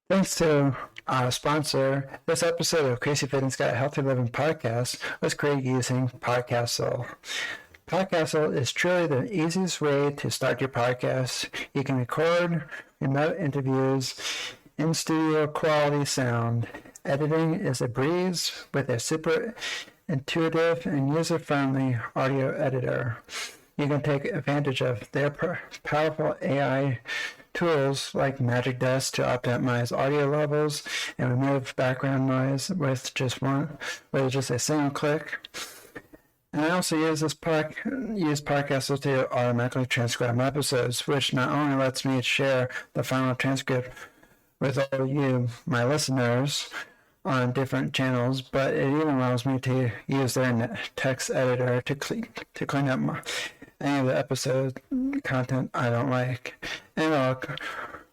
Thanks to our sponsor, this episode of Crazy Fitness Guy Healthy Living podcast was created using Podcastle. Podcastle is truly the easiest way to start your podcast. You can record remote interviews in studio quality sound. Editing is a breeze with a super intuitive and user-friendly audio editor. You can take advantage of their powerful AI tools like Magic Dust to optimize audio levels and remove background noise with just a single click. And I also use Podcastle to automatically transcribe my episodes, which not only lets me share the final transcript with all of you, my listeners, on different channels, but it even allows me to use their text editor to clean up any of the episode content I don't like, and I'll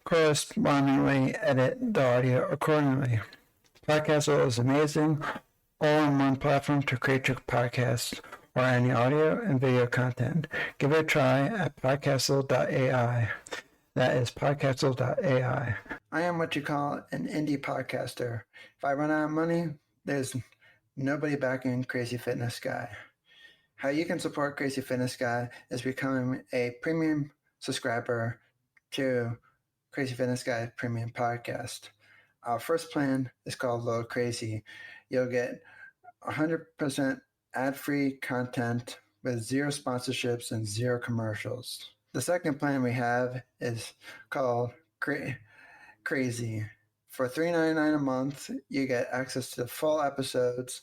correspondingly edit the audio accordingly. Podcastle is amazing, all-in-one platform to create your podcast or any audio and video content. Give it a try at podcastle.ai. That is podcastle.ai. I am what you call an indie podcaster. If I run out of money, there's nobody backing Crazy Fitness Guy. How you can support Crazy Fitness Guy is becoming a premium subscriber to Crazy Fitness Guy Premium Podcast. Our first plan is called Low Crazy. You'll get 100% ad-free content with zero sponsorships and zero commercials. The second plan we have is called Crazy. For $3.99 a month, you get access to full episodes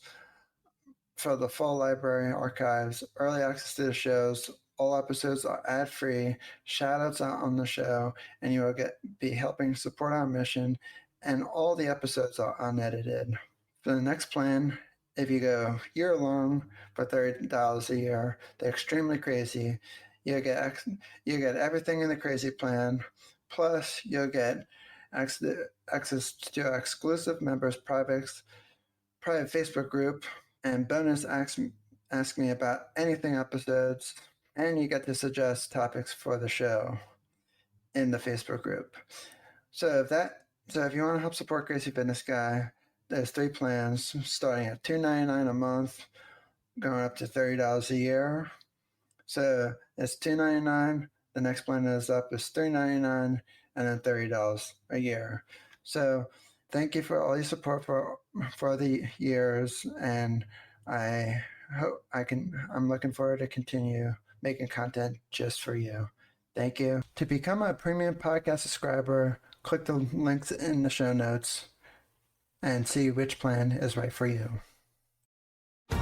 for the full library archives, early access to the shows. All episodes are ad-free, shout-outs on the show, and you will be helping support our mission, and all the episodes are unedited. For the next plan, if you go year-long for $30 a year, the Extremely Crazy, you'll get everything in the Crazy plan, plus you'll get access to exclusive members' private Facebook group, and bonus ask me about anything episodes, and you get to suggest topics for the show in the Facebook group. So if you want to help support Crazy Fitness Guy, there's 3 plans starting at $2.99 a month, going up to $30 a year. So it's $2.99. The next plan is $3.99, and then $30 a year. So thank you for all your support for the years, and I'm looking forward to continue making content just for you. Thank you. To become a premium podcast subscriber, click the links in the show notes and see which plan is right for you.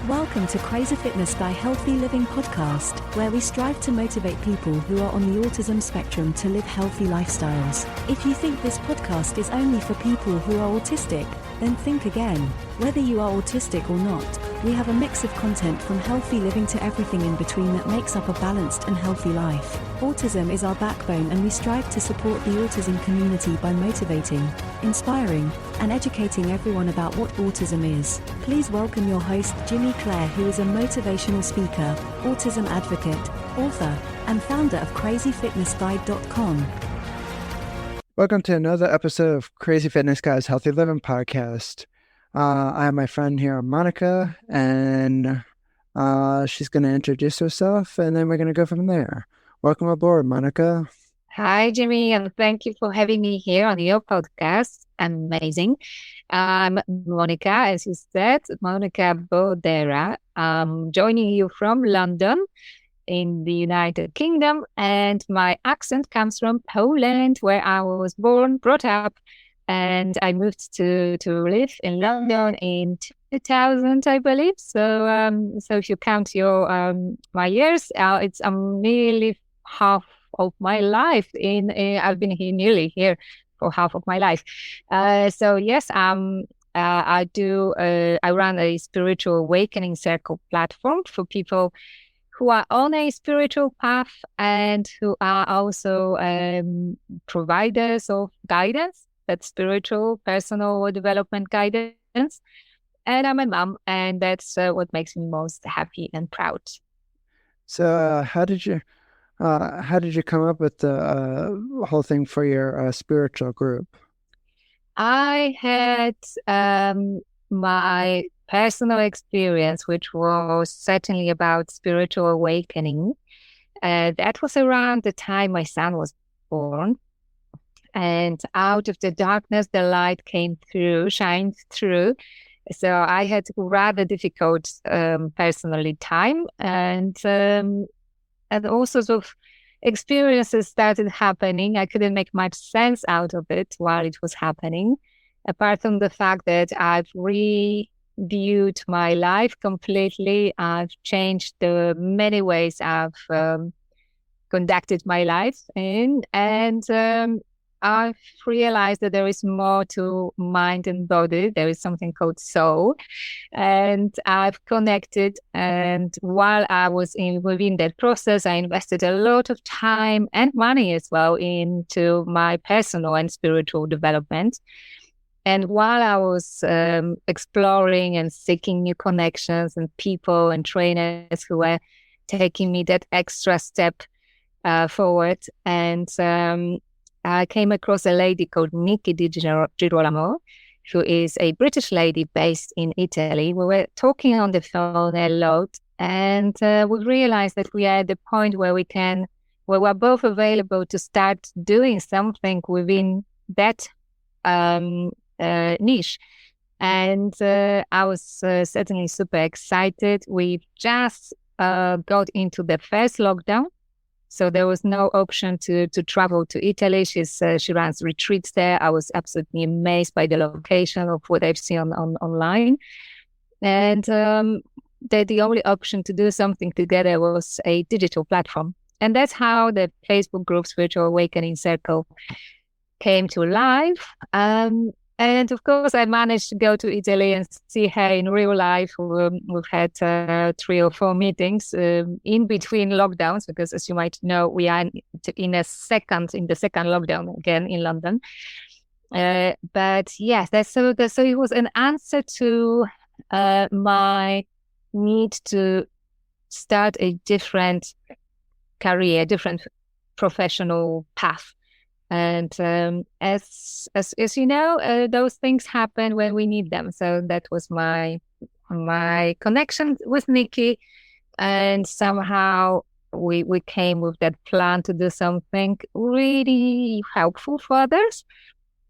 Welcome to Crazy Fitness Guy Healthy Living podcast, where we strive to motivate people who are on the autism spectrum to live healthy lifestyles. If you think this podcast is only for people who are autistic, then think again. Whether you are autistic or not, we have a mix of content from healthy living to everything in between that makes up a balanced and healthy life. Autism is our backbone, and we strive to support the autism community by motivating, inspiring, and educating everyone about what autism is. Please welcome your host, Jimmy Clare, who is a motivational speaker, autism advocate, author, and founder of CrazyFitnessGuy.com. Welcome to another episode of Crazy Fitness Guy's Healthy Living podcast. I have my friend here, Monika, and she's going to introduce herself, and then we're going to go from there. Welcome aboard, Monika. Hi, Jimmy, and thank you for having me here on your podcast. Amazing. I'm Monika, as you said, Monika Bodera. I'm joining you from London in the United Kingdom, and my accent comes from Poland, where I was born, brought up, and I moved to live in London in 2000, I believe. So if you count my years, it's nearly half of my life. I've been nearly here for half of my life. So yes, I run a spiritual awakening circle platform for people who are on a spiritual path and who are also providers of guidance, that's spiritual, personal development guidance. And I'm a mom, and that's what makes me most happy and proud. So how did you come up with the whole thing for your spiritual group? I had my personal experience, which was certainly about spiritual awakening. That was around the time my son was born. And out of the darkness, the light shined through. So I had rather difficult personally time, and all sorts of experiences started happening. I couldn't make much sense out of it while it was happening, apart from the fact that I've reviewed my life completely. I've changed the many ways I've conducted my life in, and I've realized that there is more to mind and body. There is something called soul, and I've connected. And while I was within that process, I invested a lot of time and money as well into my personal and spiritual development. And while I was exploring and seeking new connections and people and trainers who were taking me that extra step forward, and I came across a lady called Monika Bodera, who is a British lady based in Italy. We were talking on the phone a lot, and we realized that we are at the point where we're both available to start doing something within that niche. And I was certainly super excited. We just got into the first lockdown. So there was no option to travel to Italy. She runs retreats there. I was absolutely amazed by the location of what I've seen online. And the only option to do something together was a digital platform. And that's how the Facebook group Spiritual Awakening Circle came to life. And of course, I managed to go to Italy and see her in real life. We've had 3 or 4 meetings in between lockdowns, because as you might know, we are in the second lockdown again in London. But yes, so it was an answer to my need to start a different career, different professional path. And as you know, those things happen when we need them. So that was my connection with Nikki, and somehow we came with that plan to do something really helpful for others.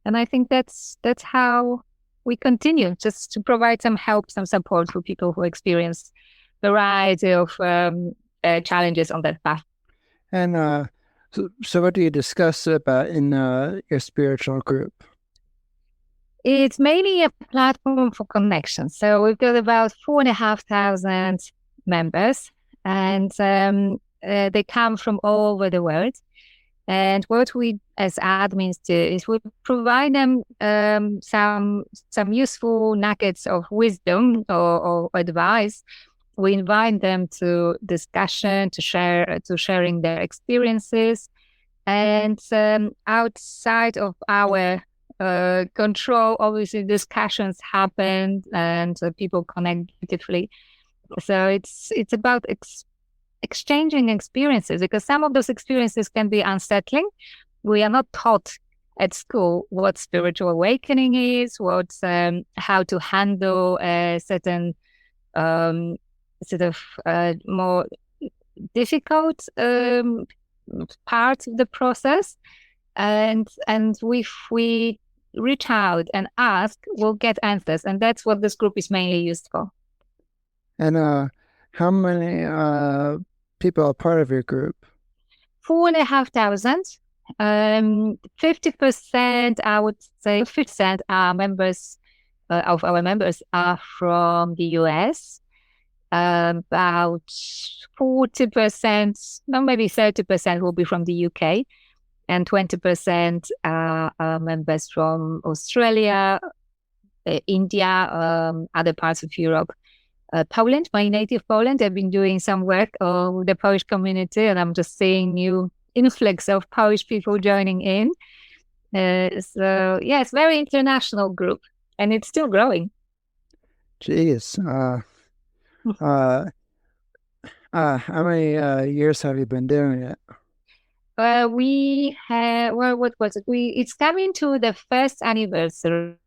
And I think that's how we continue, just to provide some help, some support for people who experience a variety of challenges on that path. And so what do you discuss about in your spiritual group? It's mainly a platform for connection. So we've got about 4,500 members, and they come from all over the world. And what we as admins do is we provide them some useful nuggets of wisdom or advice. We invite them to discussion, to sharing their experiences, and outside of our control, obviously discussions happen and people connect beautifully. So it's about exchanging experiences, because some of those experiences can be unsettling. We are not taught at school what spiritual awakening is, how to handle a certain sort of more difficult part of the process. And if we reach out and ask, we'll get answers. And that's what this group is mainly used for. And how many people are part of your group? 4,500. 50%, I would say 50% are members of our members are from the US. About 40%, no, maybe 30% will be from the UK, and 20% are members from Australia, India, other parts of Europe. Poland, my native Poland, I've been doing some work with the Polish community, and I'm just seeing new influx of Polish people joining in. So, yeah, it's a very international group, and it's still growing. Jeez. How many years have you been doing it? We have, well, what was it? It's coming to the first anniversary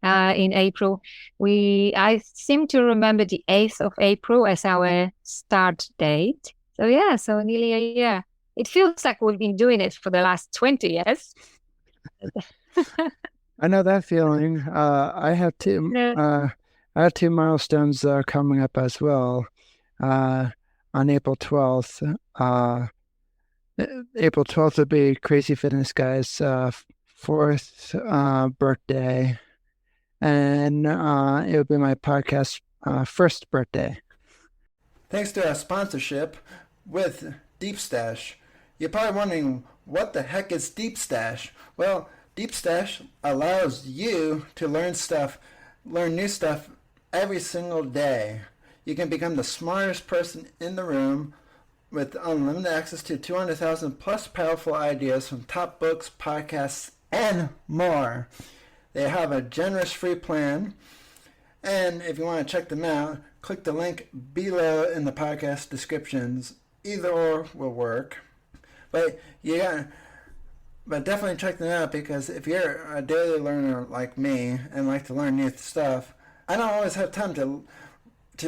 in April. I seem to remember the 8th of April as our start date. So yeah, so nearly a year. It feels like we've been doing it for the last 20 years. I know that feeling. I have two milestones coming up as well. On April 12th. April 12th would be Crazy Fitness Guy's fourth birthday, and it would be my podcast first birthday. Thanks to our sponsorship with Deep Stash. You're probably wondering, what the heck is Deep Stash? Well, Deep Stash allows you to learn new stuff every single day. You can become the smartest person in the room with unlimited access to 200,000 plus powerful ideas from top books, podcasts, and more. They have a generous free plan, and if you want to check them out, click the link below in the podcast descriptions. Either or will work. But definitely check them out, because if you're a daily learner like me and like to learn new stuff, I don't always have time to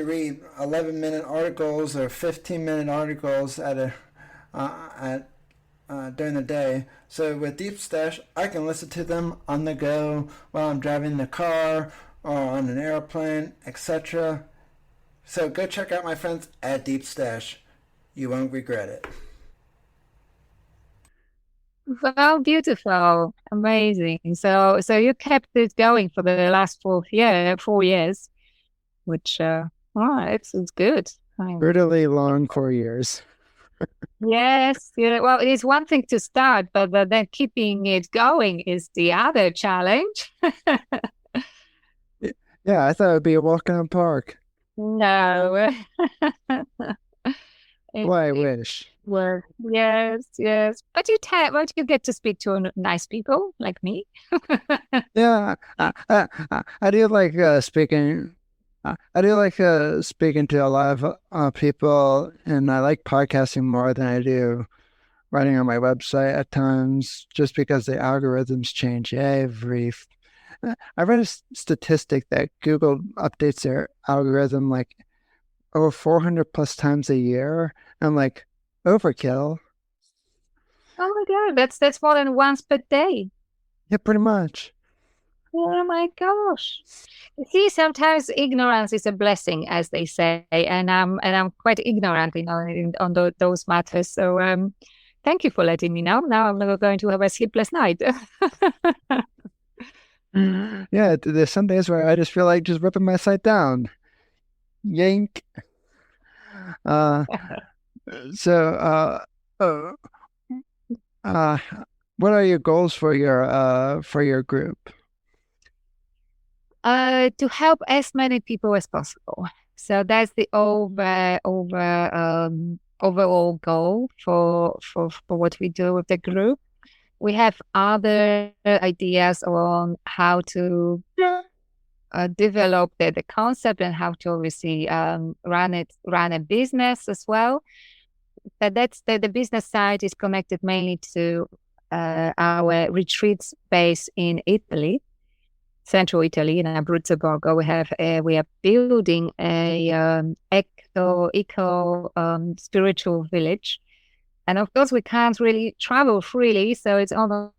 read 11-minute articles or 15-minute articles during the day. So with Deep Stash, I can listen to them on the go while I'm driving the car or on an airplane, etc. So go check out my friends at Deep Stash. You won't regret it. Well, beautiful, amazing. So you kept it going for the last 4 years, which it's good. Brutally long 4 years. Yes, well, it is one thing to start, but then keeping it going is the other challenge. Yeah, I thought it would be a walk in the park. No. Well, I wish. Well, yes. But you get to speak to nice people like me. Yeah, I do like speaking. I do like speaking to a lot of people, and I like podcasting more than I do writing on my website at times, just because the algorithms change I read a statistic that Google updates their algorithm like over 400 plus times a year. I'm like, overkill. Oh my God, that's more than once per day. Yeah, pretty much. Oh my gosh. You see, sometimes ignorance is a blessing, as they say, and I'm quite ignorant, on those matters. So thank you for letting me know. Now I'm never going to have a sleepless night. Yeah, there's some days where I just feel like just ripping my site down. Yank. So what are your goals for your group? To help as many people as possible. So that's the overall goal for what we do with the group. We have other ideas on how to develop the concept and how to obviously run a business as well. But that's the business side is connected mainly to our retreats based in Italy, central Italy, in Abruzzo Borgo. We are building a eco spiritual village, and of course we can't really travel freely, so it's on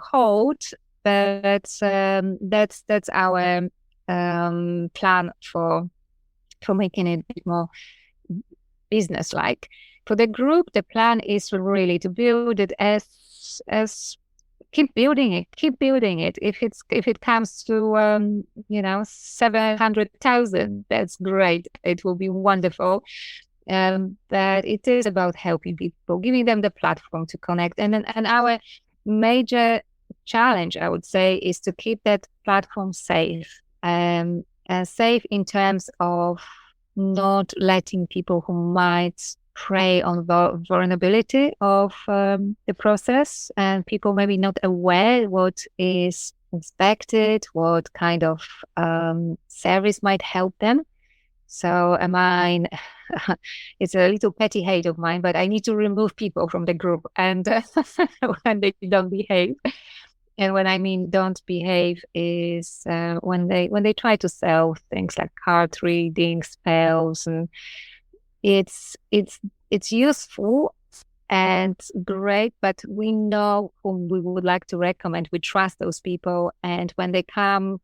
hold. But that's our plan for making it a bit more business-like. For the group, the plan is really to build it as keep building it. If it comes to 700,000, that's great. It will be wonderful. But it is about helping people, giving them the platform to connect. And our major challenge, I would say, is to keep that platform safe. Safe in terms of not letting people who might prey on the vulnerability of the process, and people maybe not aware what is expected, what kind of service might help them. So mine, it's a little petty hate of mine, but I need to remove people from the group and when they don't behave. And when I mean don't behave is when they try to sell things like card reading, spells, and it's useful and great, but we know whom we would like to recommend. We trust those people, and when they come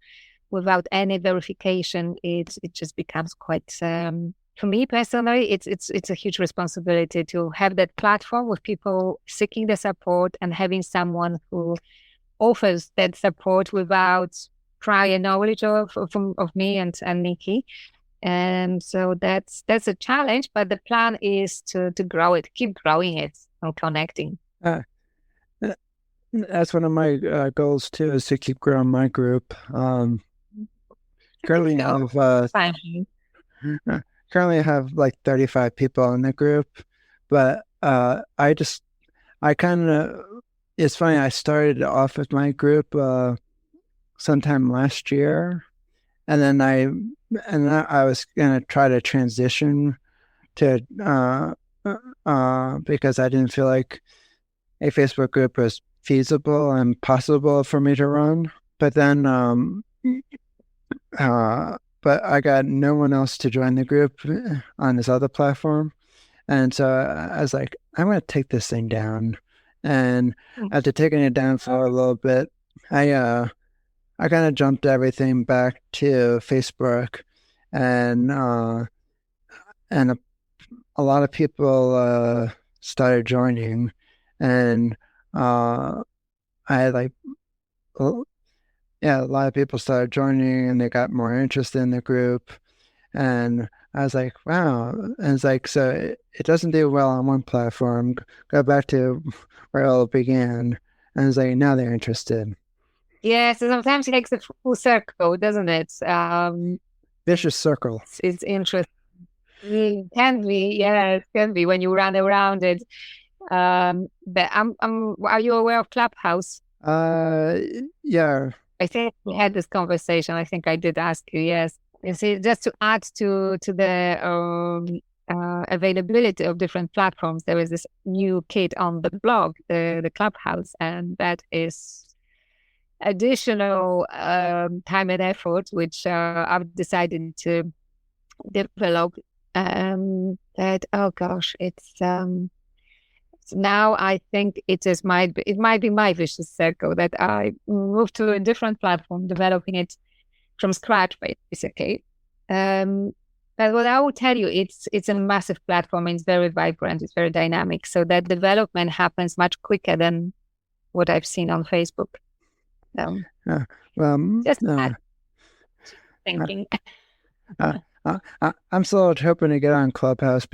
without any verification, it just becomes quite. For me personally, it's a huge responsibility to have that platform with people seeking the support and having someone who offers that support without prior knowledge of me and Nikki. And so that's a challenge, but the plan is to grow it, keep growing it and connecting. That's one of my goals too, is to keep growing my group. Currently have like 35 people in the group, but it's funny, I started off with my group sometime last year, and then I was gonna try to transition to because I didn't feel like a Facebook group was feasible and possible for me to run. But then but I got no one else to join the group on this other platform. And so I was like, I'm going to take this thing down. And after taking it down for a little bit, I kind of jumped everything back to Facebook, and a lot of people started joining, and I had like, a lot of people started joining, and they got more interested in the group. And I was like, wow. And it's like, so it doesn't do well on one platform. Go back to where it all began. And it's like, now they're interested. Yeah, so sometimes it takes a full circle, doesn't it? Vicious circle. It's interesting. It can be, yeah, it can be when you run around it. But are you aware of Clubhouse? Yeah. I think we had this conversation. I think I did ask you, yes. You see, just to add to the availability of different platforms, there is this new kit on the blog, the Clubhouse, and that is additional time and effort, which I've decided to develop. That, oh gosh, it's now I think it might be my vicious circle that I moved to a different platform, developing it from scratch, basically. But what I will tell you, it's a massive platform. It's very vibrant. It's very dynamic. So that development happens much quicker than what I've seen on Facebook. Just thinking. I'm still hoping to get on Clubhouse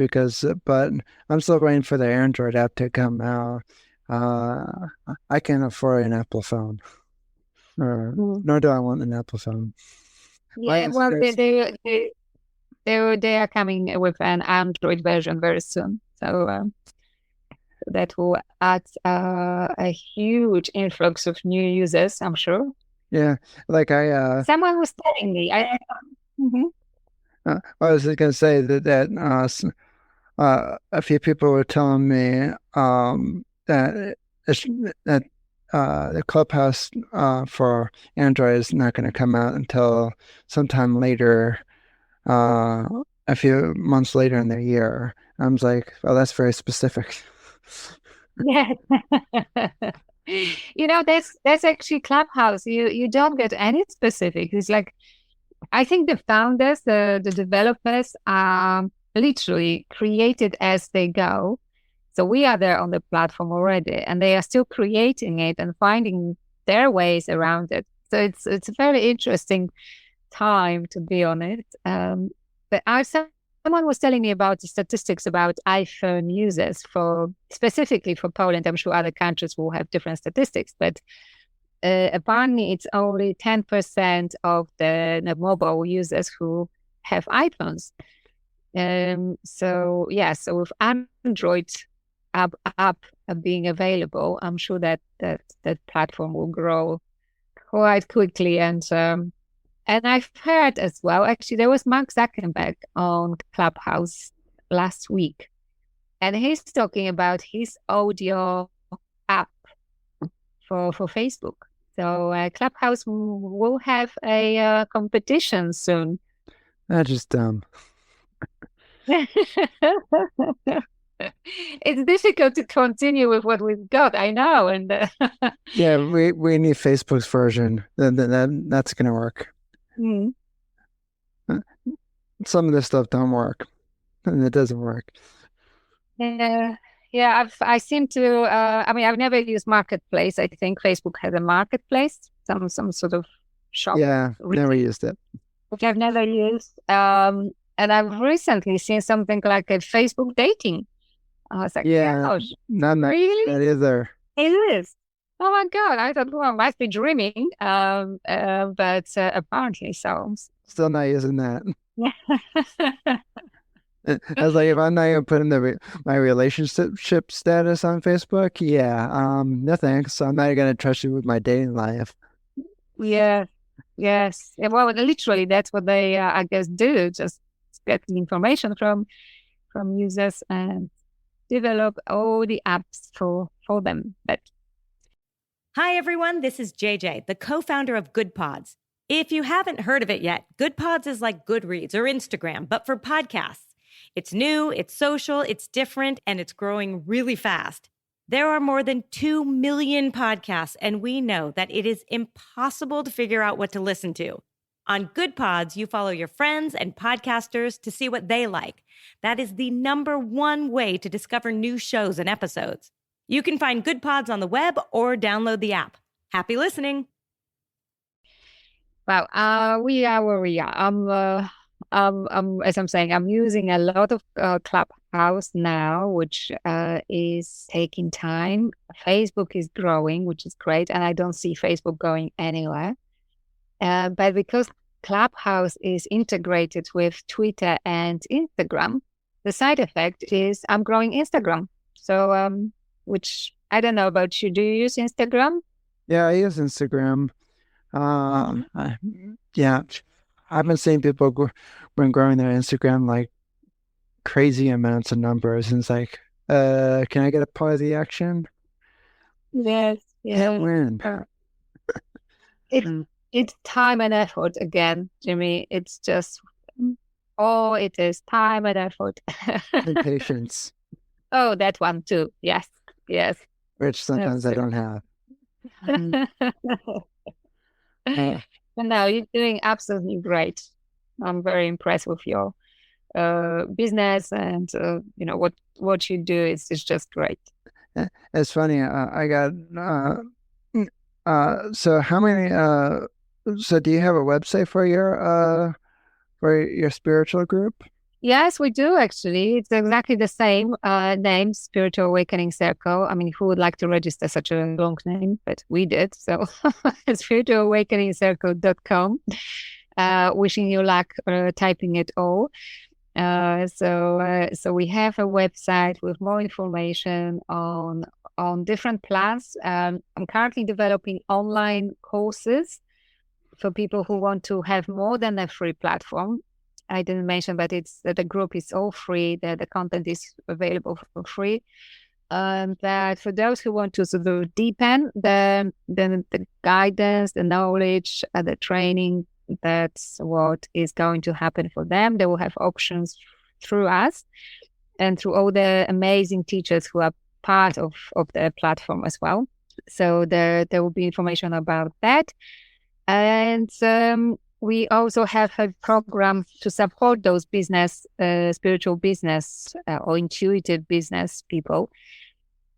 but I'm still waiting for the Android app to come out. I can't afford an Apple phone, nor do I want an Apple phone. Yeah, well, they are coming with an Android version very soon, so that will add a huge influx of new users, I'm sure. Yeah, like someone was telling me, I was going to say that a few people were telling me that the Clubhouse for Android is not going to come out until sometime later, a few months later in the year. I was like, well, that's very specific. Yeah. That's actually Clubhouse. You don't get any specific. It's like, I think the founders, the developers are literally created as they go. So we are there on the platform already, and they are still creating it and finding their ways around it. So it's a very interesting time to be on it. But someone was telling me about the statistics about iPhone users specifically for Poland. I'm sure other countries will have different statistics, but apparently it's only 10% of the mobile users who have iPhones. So with Android app being available, I'm sure that platform will grow quite quickly, and And I've heard as well, actually, there was Mark Zuckerberg on Clubhouse last week, and he's talking about his audio app for Facebook. So Clubhouse will have a competition soon. That's just dumb. It's difficult to continue with what we've got, I know. And Yeah, we need Facebook's version. That's gonna work. Some of this stuff don't work, and it doesn't work. Yeah, I seem to. I mean, I've never used Marketplace. I think Facebook has a Marketplace, some sort of shop. Yeah, never used it. Which I've never used. And I've recently seen something like a Facebook dating. I was like, yeah, gosh, not really? that either. It is. Oh my God! I thought, well, I must be dreaming. But apparently so. Still not using that. I was like, if I'm not even putting my relationship status on Facebook, no thanks. I'm not gonna trust you with my dating life. Yeah, yes. Well, literally, that's what they, I guess, do. Just get the information from users and develop all the apps for them. But hi, everyone. This is JJ, the co-founder of Good Pods. If you haven't heard of it yet, Good Pods is like Goodreads or Instagram, but for podcasts. It's new, it's social, it's different, and it's growing really fast. There are more than 2 million podcasts, and we know that it is impossible to figure out what to listen to. On Good Pods, you follow your friends and podcasters to see what they like. That is the #1 way to discover new shows and episodes. You can find Good Pods on the web or download the app. Happy listening. Wow, we are where we are. As I'm saying, I'm using a lot of Clubhouse now, which is taking time. Facebook is growing, which is great, and I don't see Facebook going anywhere. But because Clubhouse is integrated with Twitter and Instagram, the side effect is I'm growing Instagram. So, which I don't know about you. Do you use Instagram? Yeah, I use Instagram. Yeah, I've been seeing people been growing their Instagram like crazy amounts of numbers, and it's like, can I get a part of the action? Yes, yeah. When? It's time and effort again, Jimmy. It's just, it is time and effort. And patience. Oh, that one too. Yes. Which sometimes I don't have. No, you're doing absolutely great. I'm very impressed with your business, and what you do is just great. It's funny. I got so how many? So do you have a website for your spiritual group? Yes, we do actually. It's exactly the same name, Spiritual Awakening Circle. I mean, who would like to register such a long name? But we did. So spiritualawakeningcircle.com. Wishing you luck typing it all. So we have a website with more information on different plans. I'm currently developing online courses for people who want to have more than a free platform. I didn't mention, but the group is all free. The content is available for free. But for those who want to sort of deepen the guidance, the knowledge, the training, that's what is going to happen for them. They will have options through us and through all the amazing teachers who are part of the platform as well. So there will be information about that. And we also have a program to support those spiritual business or intuitive business people.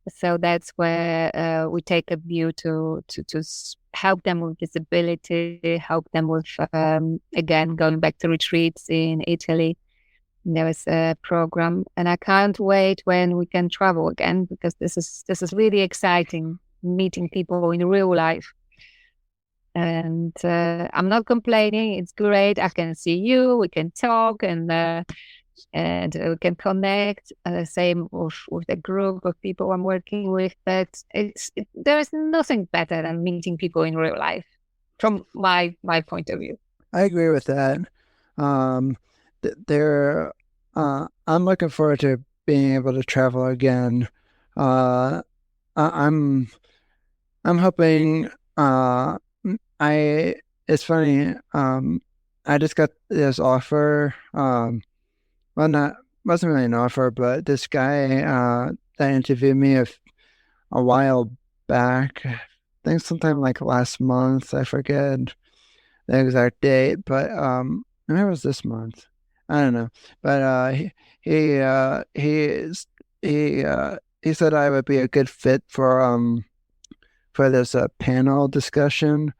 So that's where we take a view to help them with visibility, help them with, again, going back to retreats in Italy. There is a program, and I can't wait when we can travel again, because this is really exciting, meeting people in real life. And I'm not complaining. It's great. I can see you. We can talk, and we can connect. Same with the group of people I'm working with. But there is nothing better than meeting people in real life, from my point of view. I agree with that. Um, there, I'm looking forward to being able to travel again. Uh, I'm hoping. I It's funny. I just got this offer. Well, not wasn't really an offer, but this guy that interviewed me a while back. I think sometime like last month. I forget the exact date, but maybe it was this month. I don't know. But he he said I would be a good fit for this panel discussion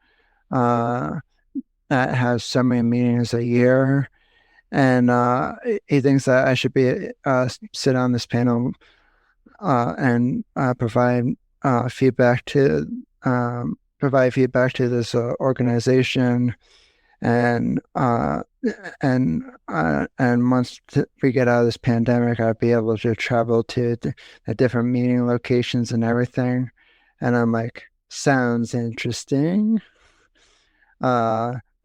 uh that has so many meetings a year, and he thinks that I should be sit on this panel and provide feedback to this organization, and once we get out of this pandemic, I'll be able to travel to the different meeting locations and everything. And I'm like, sounds interesting.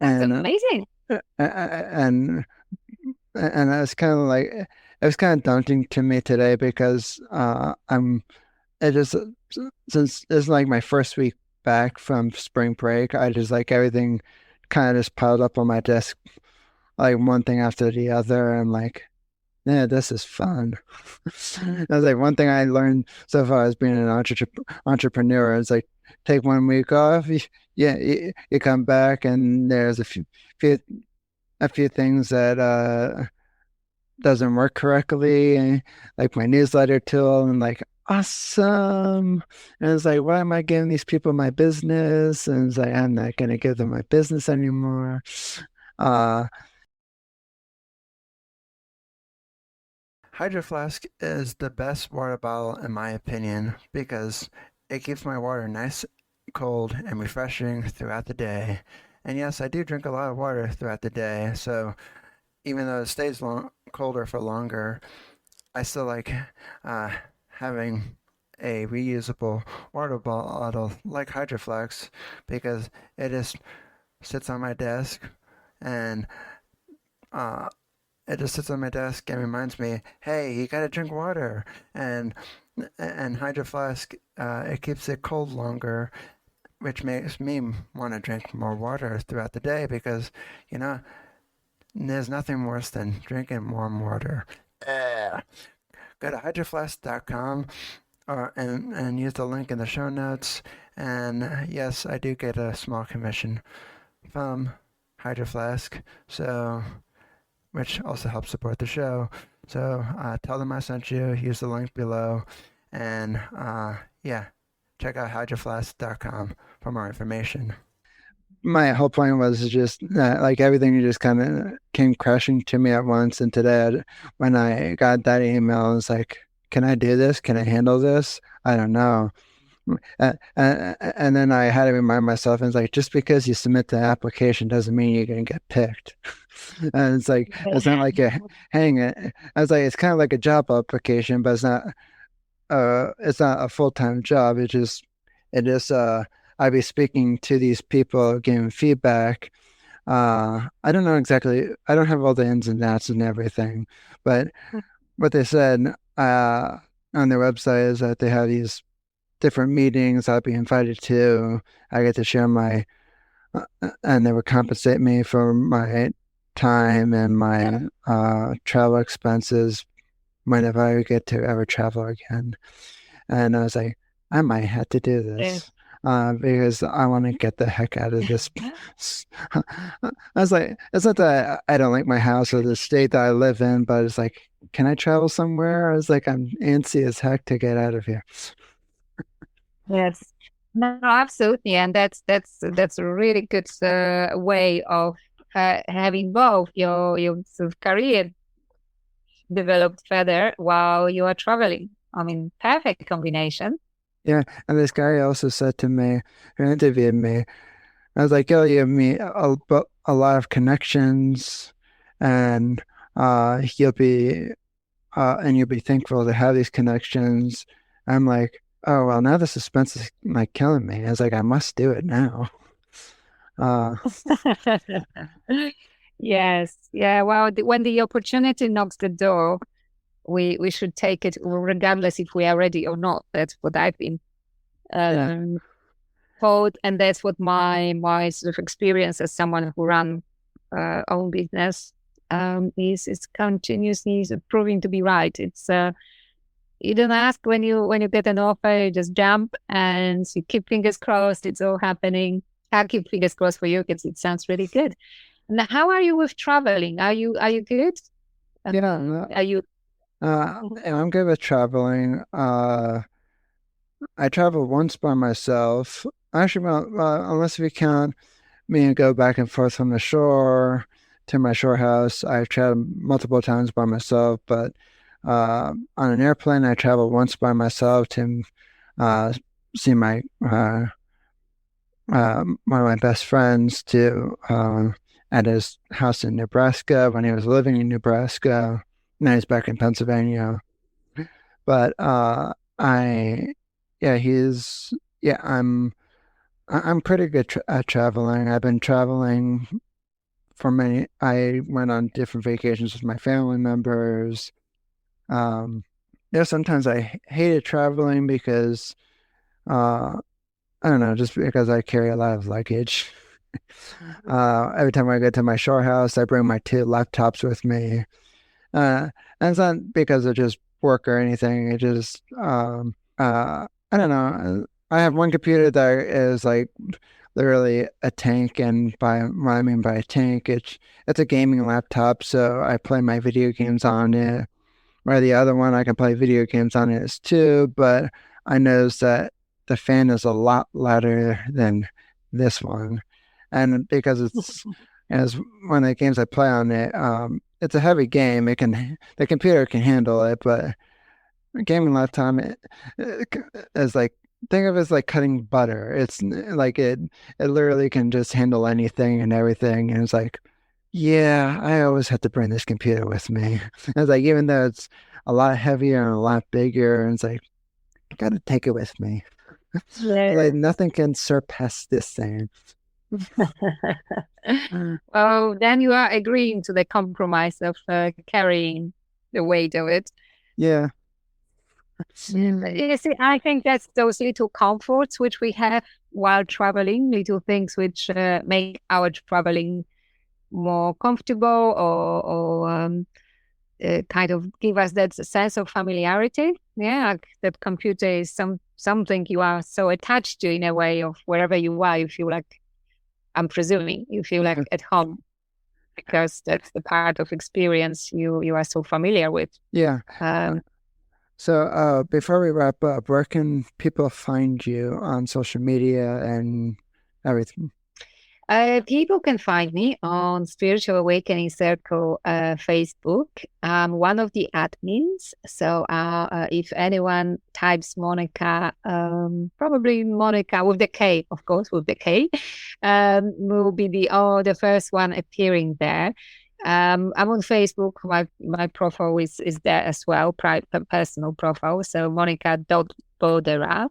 That's amazing. And I was kind of like, it was kind of daunting to me today because it just since it's like my first week back from spring break, I just like everything kind of just piled up on my desk, like one thing after the other. I'm like, yeah, this is fun. I was like, one thing I learned so far as being an entrepreneur is like, take 1 week off, you come back and there's few a few things that doesn't work correctly, like my newsletter tool, and like awesome. And it's like, why am I giving these people my business? And it's like, I'm not gonna give them my business anymore. Hydro Flask is the best water bottle in my opinion because it keeps my water nice, cold, and refreshing throughout the day. And yes, I do drink a lot of water throughout the day, so even though it stays colder for longer, I still like having a reusable water bottle like Hydro Flask because it just sits on my desk and uh, it just sits on my desk and reminds me, hey, you gotta drink water. And Hydro Flask, it keeps it cold longer, which makes me want to drink more water throughout the day because, you know, there's nothing worse than drinking warm water. Go to hydroflask.com and use the link in the show notes. And yes, I do get a small commission from Hydro Flask, so which also helps support the show. So tell them I sent you. Use the link below, and yeah, check out hydroflask.com for more information. My whole point was just like everything just kind of came crashing to me at once. And today, when I got that email, I was like, can I do this? Can I handle this? I don't know. And then I had to remind myself, and it's like, just because you submit the application doesn't mean you're going to get picked. And it's like, it's not like you're hanging it. I was like, it's kind of like a job application, but it's not a full-time job. It is I'd be speaking to these people, giving feedback. I don't know exactly. I don't have all the ins and outs and everything, but what they said on their website is that they have these different meetings I'll be invited to. I get to share and they would compensate me for my time and my travel expenses whenever I get to ever travel again. And I was like, I might have to do this. Because I want to get the heck out of this. I was like, it's not that I don't like my house or the state that I live in, but it's like, can I travel somewhere? I was like, I'm antsy as heck to get out of here. Yes, no, absolutely, and that's a really good way of having both your sort of career developed further while you are traveling. I mean, perfect combination. Yeah, and this guy also said to me, who interviewed me, I was like, "Oh, you have me a lot of connections, and you'll be thankful to have these connections." I'm like, "Oh well, now the suspense is like killing me." I was like, "I must do it now." Yes. Yeah. Well, when the opportunity knocks the door, we should take it regardless if we are ready or not. That's what I've been told, and that's what my sort of experience as someone who run own business is continuously proving to be right. It's you don't ask when you get an offer, you just jump and you keep fingers crossed. It's all happening. I keep fingers crossed for you because it sounds really good. Now, how are you with traveling? Are you good? Yeah, Are you? I'm good with traveling. I traveled once by myself. Actually, well, unless we count me and go back and forth from the shore to my shore house, I've traveled multiple times by myself. But on an airplane, I traveled once by myself to see one of my best friends to at his house in Nebraska when he was living in Nebraska. Now he's back in Pennsylvania. But I'm pretty good at traveling. I've been traveling for many. I went on different vacations with my family members. Sometimes I hated traveling because I don't know, just because I carry a lot of luggage. Every time I go to my shore house, I bring my 2 laptops with me. And it's not because of just work or anything. It just, I don't know. I have one computer that is like literally a tank, and by what I mean by a tank, it's a gaming laptop, so I play my video games on it. Or the other one, I can play video games on it too, but I noticed that the fan is a lot louder than this one. And because it's as one of the games I play on it, it's a heavy game. The computer can handle it, but a gaming laptop it is like, think of it as like cutting butter. It's like it literally can just handle anything and everything. And it's like, yeah, I always have to bring this computer with me. It's like, even though it's a lot heavier and a lot bigger, and it's like, I gotta take it with me. Like nothing can surpass this thing. Well, then you are agreeing to the compromise of carrying the weight of it. Yeah. You see, I think that's those little comforts which we have while traveling, little things which make our traveling more comfortable or kind of give us that sense of familiarity. Yeah, like that computer is something you are so attached to in a way of wherever you are. You feel like, I'm presuming, you feel like at home because that's the part of experience you are so familiar with. Yeah. So before we wrap up, where can people find you on social media and everything? People can find me on Spiritual Awakening Circle Facebook. I'm one of the admins. So if anyone types Monika, probably Monika with the K, of course, with the K, will be the first one appearing there. I'm on Facebook. My profile is there as well, private personal profile. So Monika.Bodera.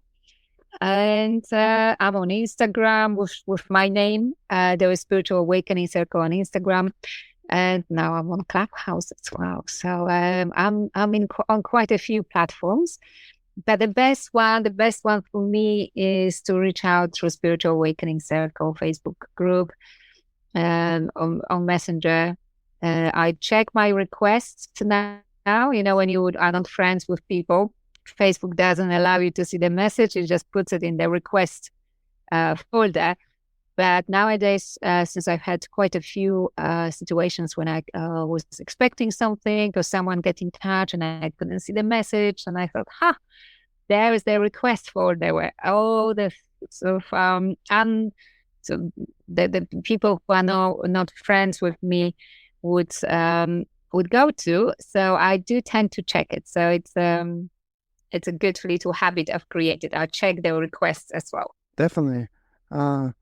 And I'm on Instagram with my name. There is Spiritual Awakening Circle on Instagram, and now I'm on Clubhouse as well. So I'm on quite a few platforms. But the best one for me is to reach out through Spiritual Awakening Circle Facebook group, on Messenger. I check my requests now. You know, when you are not friends with people, Facebook doesn't allow you to see the message. It just puts it in the request folder. But nowadays, since I've had quite a few situations when I was expecting something or someone get in touch and I couldn't see the message, and I thought, there is the request folder where all the sort of so the people who are not friends with me would go to. So I do tend to check it. So it's a good little habit I've created. I check the requests as well. Definitely. Well,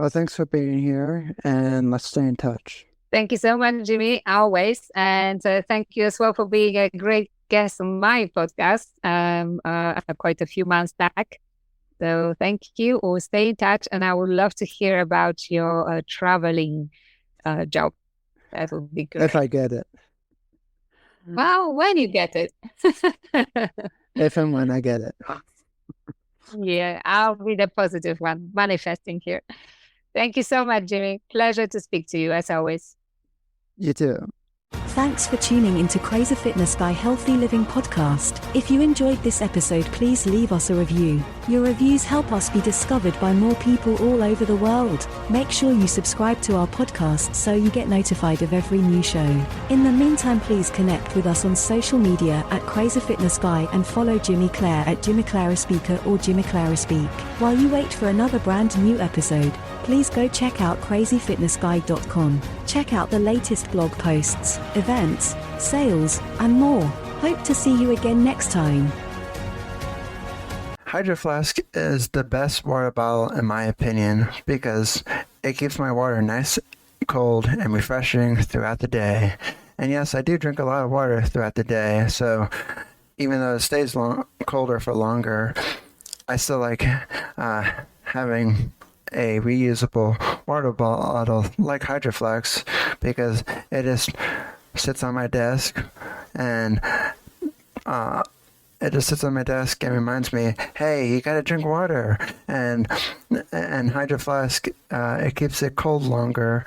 thanks for being here, and let's stay in touch. Thank you so much, Jimmy, always. And thank you as well for being a great guest on my podcast quite a few months back. So thank you, or stay in touch. And I would love to hear about your traveling job. That would be good. If I get it. Well, when you get it. If and when I get it. Yeah, I'll be the positive one, manifesting here. Thank you so much, Jimmy. Pleasure to speak to you as always. You too. Thanks for tuning into Crazy Fitness Guy Healthy Living podcast. If you enjoyed this episode, please leave us a review. Your reviews help us be discovered by more people all over the world. Make sure you subscribe to our podcast so you get notified of every new show. In the meantime, please connect with us on social media at Crazy Fitness Guy and follow Jimmy Clare at Jimmy Clare Speaker or Jimmy Clare Speak. While you wait for another brand new episode, please go check out CrazyFitnessGuy.com. Check out the latest blog posts, events, sales, and more. Hope to see you again next time. Hydro Flask is the best water bottle in my opinion because it keeps my water nice, cold, and refreshing throughout the day. And yes, I do drink a lot of water throughout the day, so even though it stays colder for longer, I still like having a reusable water bottle like Hydro Flask because it just sits on my desk and reminds me, hey, you gotta drink water. And Hydro Flask, it keeps it cold longer,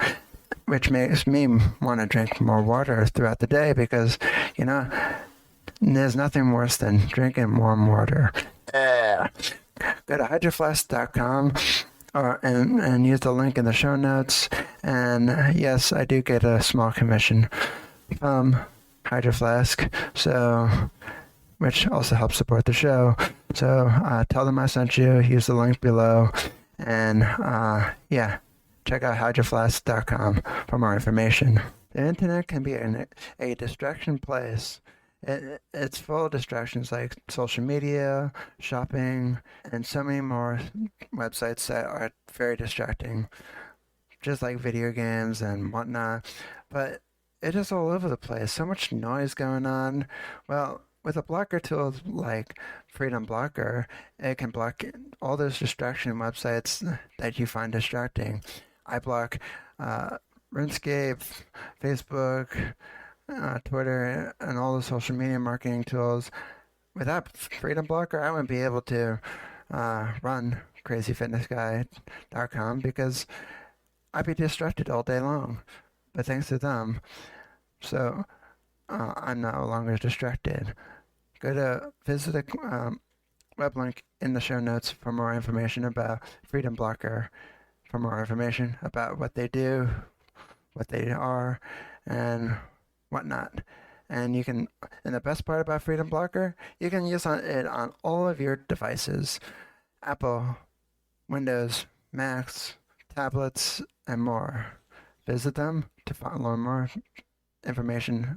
which makes me want to drink more water throughout the day because, you know, there's nothing worse than drinking warm water. Go to hydroflask.com and use the link in the show notes. And yes, I do get a small commission from Hydro Flask, which also helps support the show. So tell them I sent you, use the link below, and check out hydroflask.com for more information. The internet can be a distraction place. It's full of distractions like social media, shopping, and so many more websites that are very distracting, just like video games and whatnot. But it is all over the place. So much noise going on. Well, with a blocker tool like Freedom Blocker, it can block all those distraction websites that you find distracting. I block RuneScape, Facebook, Twitter, and all the social media marketing tools. Without Freedom Blocker, I wouldn't be able to run CrazyFitnessGuy.com because I'd be distracted all day long. But thanks to them, so I'm no longer distracted. Visit the web link in the show notes for more information about Freedom Blocker, for more information about what they do, what they are, and whatnot. And the best part about Freedom Blocker, you can use it on all of your devices: Apple, Windows, Macs, tablets, and more. Visit them to learn more information